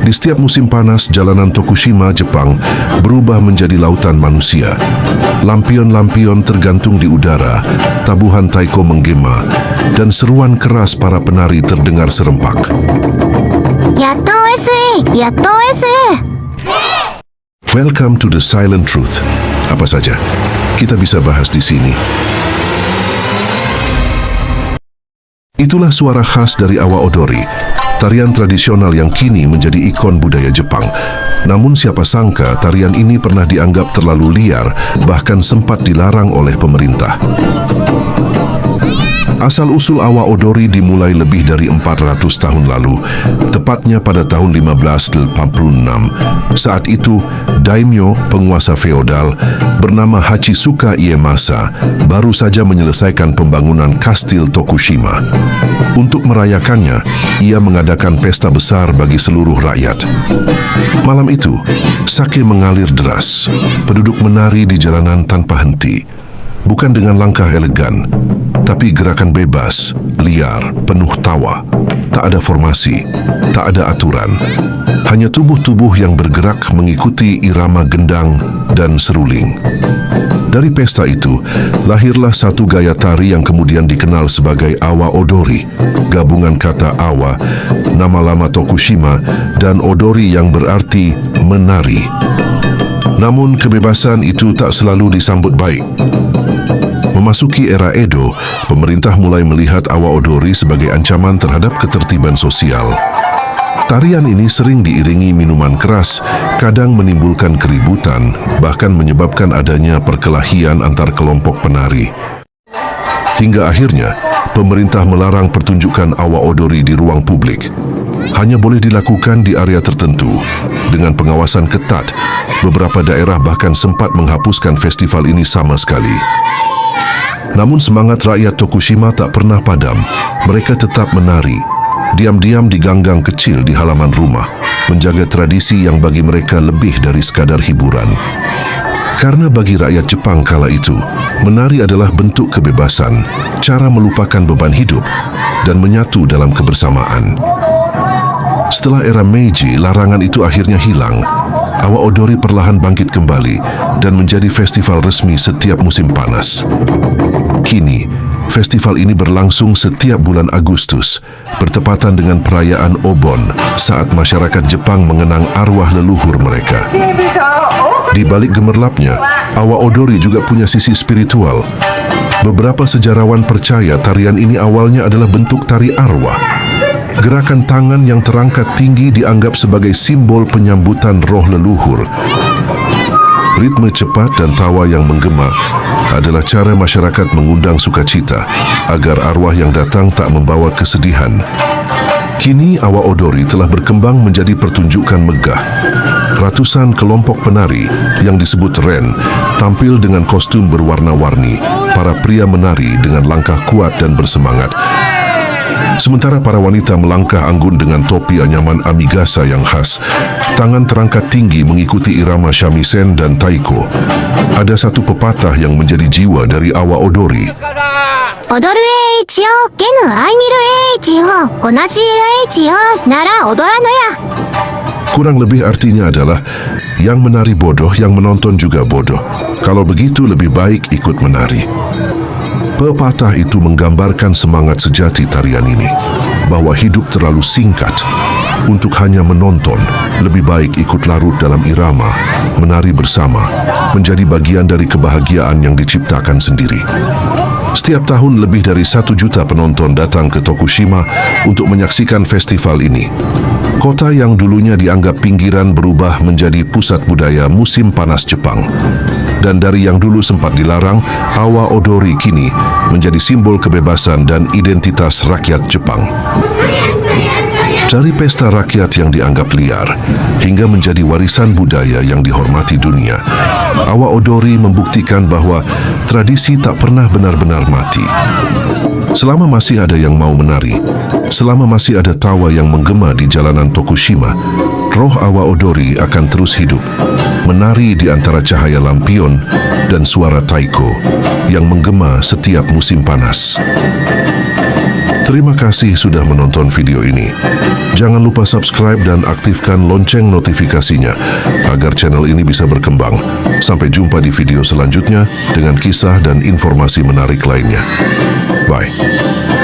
Di setiap musim panas, jalanan Tokushima, Jepang berubah menjadi lautan manusia. Lampion-lampion tergantung di udara, tabuhan taiko menggema, dan seruan keras para penari terdengar serempak. Yatto OSE! Yatto OSE! Welcome to the Silent Truth. Apa saja kita bisa bahas di sini. Itulah suara khas dari Awa Odori, tarian tradisional yang kini menjadi ikon budaya Jepang. Namun siapa sangka tarian ini pernah dianggap terlalu liar, bahkan sempat dilarang oleh pemerintah. Asal-usul Awa Odori dimulai lebih dari 400 tahun lalu, tepatnya pada tahun 1586. Saat itu, daimyo, penguasa feodal, bernama Hachisuka Iemasa, baru saja menyelesaikan pembangunan kastil Tokushima. Untuk merayakannya, ia mengadakan pesta besar bagi seluruh rakyat. Malam itu, sake mengalir deras. Penduduk menari di jalanan tanpa henti. Bukan dengan langkah elegan, tapi gerakan bebas, liar, penuh tawa. Tak ada formasi, tak ada aturan. Hanya tubuh-tubuh yang bergerak mengikuti irama gendang dan seruling. Dari pesta itu, lahirlah satu gaya tari yang kemudian dikenal sebagai Awa Odori, gabungan kata awa, nama lama Tokushima, dan odori yang berarti menari. Namun kebebasan itu tak selalu disambut baik. Memasuki era Edo, pemerintah mulai melihat Awa Odori sebagai ancaman terhadap ketertiban sosial. Tarian ini sering diiringi minuman keras, kadang menimbulkan keributan, bahkan menyebabkan adanya perkelahian antar kelompok penari. Hingga akhirnya, pemerintah melarang pertunjukan Awa Odori di ruang publik. Hanya boleh dilakukan di area tertentu. Dengan pengawasan ketat, beberapa daerah bahkan sempat menghapuskan festival ini sama sekali. Namun semangat rakyat Tokushima tak pernah padam. Mereka tetap menari, diam-diam di ganggang kecil di halaman rumah, menjaga tradisi yang bagi mereka lebih dari sekadar hiburan. Karena bagi rakyat Jepang kala itu, menari adalah bentuk kebebasan, cara melupakan beban hidup, dan menyatu dalam kebersamaan. Setelah era Meiji, larangan itu akhirnya hilang. Awa Odori perlahan bangkit kembali dan menjadi festival resmi setiap musim panas. Kini, festival ini berlangsung setiap bulan Agustus, bertepatan dengan perayaan Obon, saat masyarakat Jepang mengenang arwah leluhur mereka. Di balik gemerlapnya, Awa Odori juga punya sisi spiritual. Beberapa sejarawan percaya tarian ini awalnya adalah bentuk tari arwah. Gerakan tangan yang terangkat tinggi dianggap sebagai simbol penyambutan roh leluhur. Ritme cepat dan tawa yang menggema adalah cara masyarakat mengundang sukacita agar arwah yang datang tak membawa kesedihan. Kini Awa Odori telah berkembang menjadi pertunjukan megah. Ratusan kelompok penari yang disebut Ren tampil dengan kostum berwarna-warni. Para pria menari dengan langkah kuat dan bersemangat. Sementara para wanita melangkah anggun dengan topi anyaman amigasa yang khas. Tangan terangkat tinggi mengikuti irama shamisen dan taiko. Ada satu pepatah yang menjadi jiwa dari Awa Odori. Odoru eichi yo, genu aimiru eichi yo, onaji eichi yo, nara odorano ya. Kurang lebih artinya adalah, yang menari bodoh, yang menonton juga bodoh. Kalau begitu lebih baik ikut menari. Pepatah itu menggambarkan semangat sejati tarian ini, bahwa hidup terlalu singkat untuk hanya menonton. Lebih baik ikut larut dalam irama, menari bersama, menjadi bagian dari kebahagiaan yang diciptakan sendiri. Setiap tahun lebih dari 1 juta penonton datang ke Tokushima untuk menyaksikan festival ini. Kota yang dulunya dianggap pinggiran berubah menjadi pusat budaya musim panas Jepang. Dan dari yang dulu sempat dilarang, Awa Odori kini menjadi simbol kebebasan dan identitas rakyat Jepang. Dari pesta rakyat yang dianggap liar, hingga menjadi warisan budaya yang dihormati dunia, Awa Odori membuktikan bahwa tradisi tak pernah benar-benar mati. Selama masih ada yang mau menari, selama masih ada tawa yang menggema di jalanan Tokushima, roh Awa Odori akan terus hidup, menari di antara cahaya lampion dan suara taiko yang menggema setiap musim panas. Terima kasih sudah menonton video ini. Jangan lupa subscribe dan aktifkan lonceng notifikasinya agar channel ini bisa berkembang. Sampai jumpa di video selanjutnya dengan kisah dan informasi menarik lainnya. Bye.